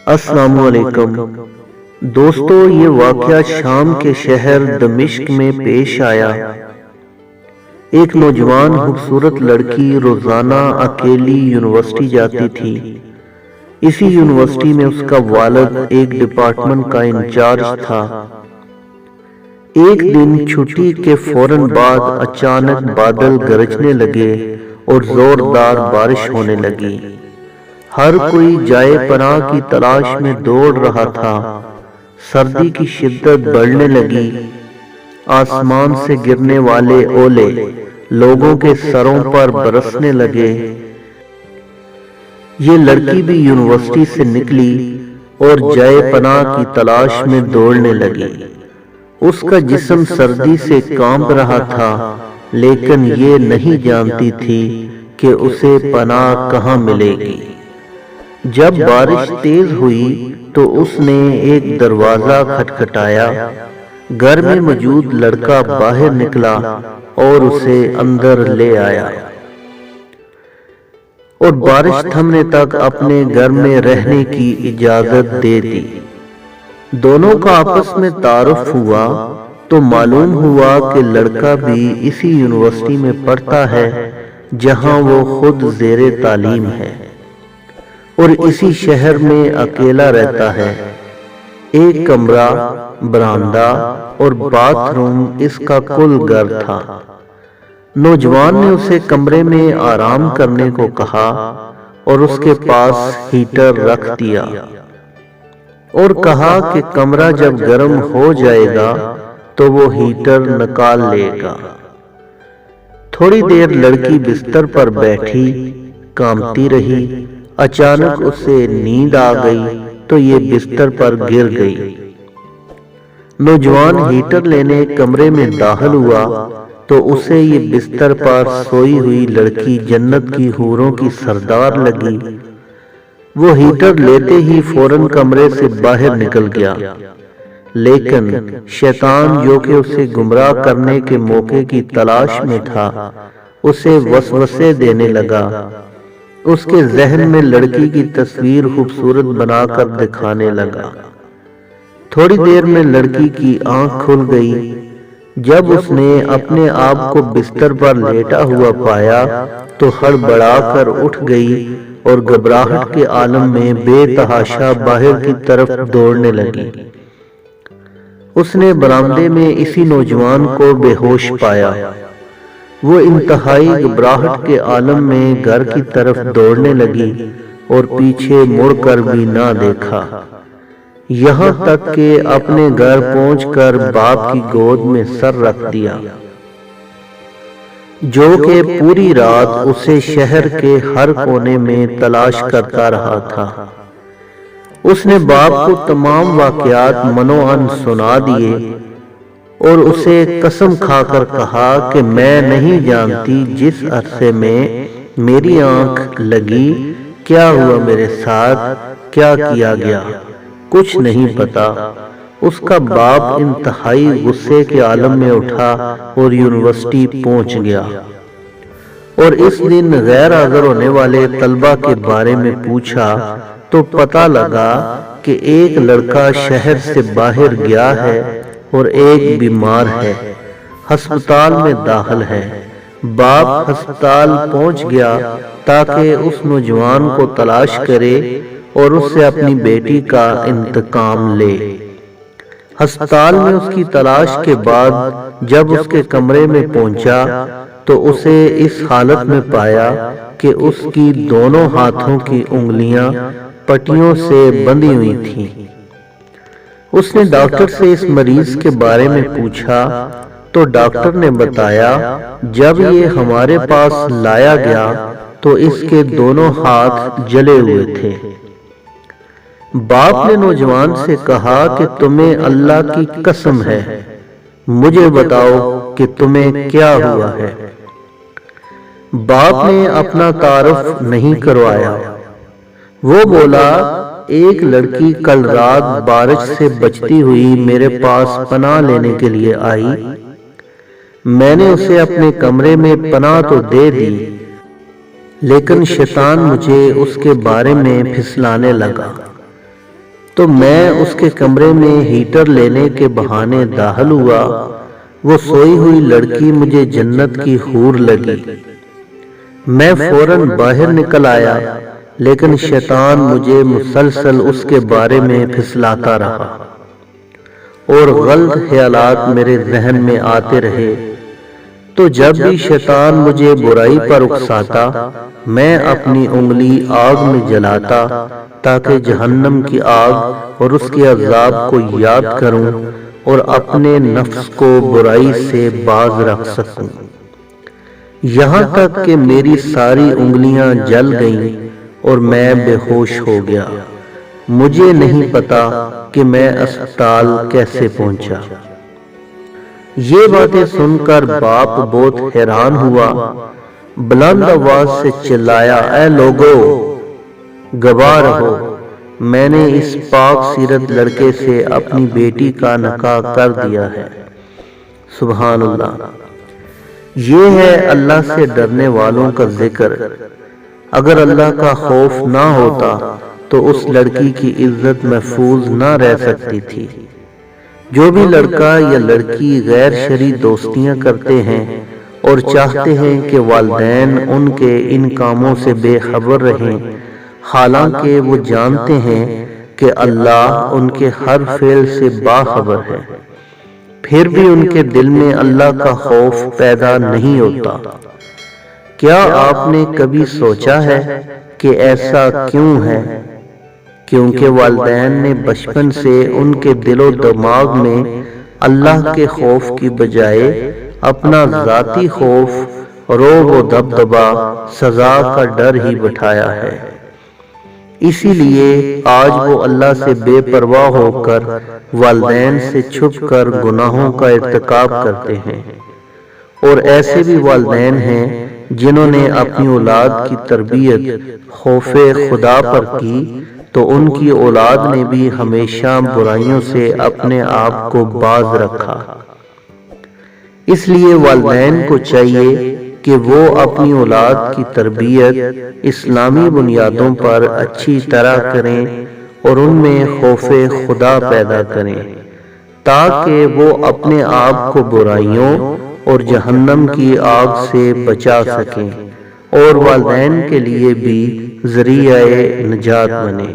السلام علیکم دوستو، یہ واقعہ شام کے شہر دمشق میں پیش آیا۔ ایک نوجوان خوبصورت لڑکی روزانہ اکیلی یونیورسٹی جاتی تھی۔ اسی یونیورسٹی میں اس کا والد ایک ڈپارٹمنٹ کا انچارج تھا۔ ایک دن چھٹی کے فوراً بعد اچانک بادل گرجنے لگے اور زوردار بارش ہونے لگی۔ ہر کوئی جائے پناہ کی تلاش میں دوڑ رہا تھا۔ سردی کی شدت بڑھنے لگی۔ آسمان سے گرنے والے اولے لوگوں کے سروں پر برسنے لگے۔ یہ لڑکی بھی یونیورسٹی سے نکلی اور جائے پناہ کی تلاش میں دوڑنے لگی۔ اس کا جسم سردی سے کانپ رہا تھا، لیکن یہ نہیں جانتی تھی کہ اسے پناہ کہاں ملے گی۔ جب بارش تیز ہوئی تو اس نے ایک دروازہ کھٹکھٹایا۔ گھر میں موجود لڑکا باہر نکلا اور اسے اندر لے آیا اور بارش تھمنے تک اپنے گھر میں رہنے کی اجازت دے دی۔ دونوں کا آپس میں تعارف ہوا تو معلوم ہوا کہ لڑکا بھی اسی یونیورسٹی میں پڑھتا ہے جہاں وہ خود زیر تعلیم ہے، اور اسی شہر میں اکیلا رہتا ہے۔ ایک کمرہ، برآمدہ اور باتھ روم اس کا کل گھر تھا۔ نوجوان نے اسے کمرے میں آرام کرنے کو کہا اور اس کے پاس ہیٹر رکھ دیا اور کہا کہ کمرہ جب گرم ہو جائے گا تو وہ ہیٹر نکال لے گا۔ تھوڑی دیر لڑکی بستر پر بیٹھی کانپتی رہی۔ اچانک اسے نیند آ گئی تو یہ بستر پر گر گئی۔ نوجوان ہیٹر لینے کمرے میں داخل ہوا تو اسے یہ بستر پر سوئی ہوئی لڑکی جنت کی حوروں کی سردار لگی۔ وہ ہیٹر لیتے ہی فوراً کمرے سے باہر نکل گیا، لیکن شیطان جو کہ اسے گمراہ کرنے کے موقع کی تلاش میں تھا اسے وسوسے دینے لگا۔ اس کے ذہن میں لڑکی کی تصویر خوبصورت بنا کر دکھانے لگا۔ تھوڑی دیر میں لڑکی کی آنکھ کھل گئی۔ جب اس نے اپنے آپ کو بستر پر لیٹا ہوا پایا تو ہڑبڑا کر اٹھ گئی اور گھبراہٹ کے عالم میں بے تحاشا باہر کی طرف دوڑنے لگی۔ اس نے برآمدے میں اسی نوجوان کو بے ہوش پایا۔ وہ انتہائی گھبراہٹ کے عالم میں گھر کی طرف دوڑنے لگی اور پیچھے مڑ کر بھی نہ دیکھا، یہاں تک کہ اپنے گھر پہنچ کر باپ کی گود میں سر رکھ دیا، جو کہ پوری رات اسے شہر کے ہر کونے میں تلاش کرتا رہا تھا۔ اس نے باپ کو تمام واقعات منوعن سنا دیے اور اسے قسم کھا کر کہا کہ میں نہیں جانتی جس عرصے میں میری آنکھ لگی کیا ہوا میرے ساتھ، کیا کیا گیا، کچھ نہیں پتا۔ اس کا باپ انتہائی غصے کے عالم میں اٹھا اور یونیورسٹی پہنچ گیا اور اس دن غیر حاضر ہونے والے طلبہ کے بارے میں پوچھا تو پتہ لگا کہ ایک لڑکا شہر سے باہر گیا ہے اور ایک بیمار ہے، ہسپتال میں داخل ہے۔ باپ ہسپتال پہنچ گیا تاکہ اس نوجوان کو تلاش کرے اور اس سے اپنی بیٹی کا انتقام لے۔ ہسپتال میں اس کی تلاش کے بعد جب اس کے کمرے میں پہنچا تو اسے اس حالت میں پایا کہ اس کی دونوں ہاتھوں کی انگلیاں پٹیوں سے بندھی ہوئی تھیں۔ اس نے ڈاکٹر سے اس مریض کے بارے میں پوچھا تو ڈاکٹر نے بتایا جب یہ ہمارے پاس لایا گیا تو اس کے دونوں ہاتھ جلے ہوئے تھے۔ باپ نے نوجوان سے کہا کہ تمہیں اللہ کی قسم ہے، مجھے بتاؤ کہ تمہیں کیا ہوا ہے۔ باپ نے اپنا تعارف نہیں کروایا۔ وہ بولا ایک لڑکی کل رات بارش سے بچتی ہوئی میرے پاس پناہ لینے کے لیے آئی۔ میں نے اسے اپنے کمرے میں پناہ تو دے دی، لیکن شیطان مجھے اس کے بارے میں پھسلانے لگا۔ تو میں اس کے کمرے میں ہیٹر لینے کے بہانے داخل ہوا۔ وہ سوئی ہوئی لڑکی مجھے جنت کی حور لگی۔ میں فوراً باہر نکل آیا، لیکن شیطان مجھے مسلسل اس کے بارے میں پھسلاتا رہا اور غلط خیالات میرے ذہن میں آتے رہے۔ تو جب بھی شیطان مجھے برائی پر اکساتا، میں اپنی انگلی آگ میں جلاتا تاکہ جہنم کی آگ اور اس کے عذاب کو یاد کروں اور اپنے نفس کو برائی سے باز رکھ سکوں، یہاں تک کہ میری ساری انگلیاں جل گئیں اور میں بے ہوش ہو گیا۔ مجھے نہیں پتا کہ میں اسپتال کیسے پہنچا۔ یہ باتیں سن کر باپ بہت حیران ہوا، بلند آواز سے چلایا، اے لوگو، گواہ رہو، میں نے اس پاک سیرت لڑکے سے اپنی بیٹی کا نکاح کر دیا ہے۔ سبحان اللہ۔ یہ ہے اللہ سے ڈرنے والوں کا ذکر۔ اگر اللہ کا خوف نہ ہوتا تو اس لڑکی کی عزت محفوظ نہ رہ سکتی تھی۔ جو بھی لڑکا یا لڑکی غیر شرعی دوستیاں کرتے ہیں اور چاہتے ہیں کہ والدین ان کے ان کاموں سے بے خبر رہیں، حالانکہ وہ جانتے ہیں کہ اللہ ان کے ہر فعل سے باخبر ہے، پھر بھی ان کے دل میں اللہ کا خوف پیدا نہیں ہوتا۔ کیا آپ نے کبھی سوچا ہے کہ ایسا کیوں ہے؟ کیونکہ والدین نے بچپن سے ان کے دل و دماغ میں اللہ کے خوف کی بجائے اپنا ذاتی خوف، رعب و دبدبا، سزا کا ڈر ہی بٹھایا ہے۔ اسی لیے آج وہ اللہ سے بے پرواہ ہو کر والدین سے چھپ کر گناہوں کا ارتکاب کرتے ہیں۔ اور ایسے بھی والدین ہیں جنہوں نے اپنی اولاد کی تربیت خوف خدا پر کی، تو ان کی اولاد نے بھی ہمیشہ برائیوں سے اپنے آپ کو باز رکھا۔ اس لیے والدین کو چاہیے کہ وہ اپنی اولاد کی تربیت اسلامی بنیادوں پر اچھی طرح کریں اور ان میں خوف خدا پیدا کریں، تاکہ وہ اپنے آپ کو برائیوں اور جہنم کی آگ سے بچا سکیں اور والدین کے لیے بھی ذریعہ نجات بنے۔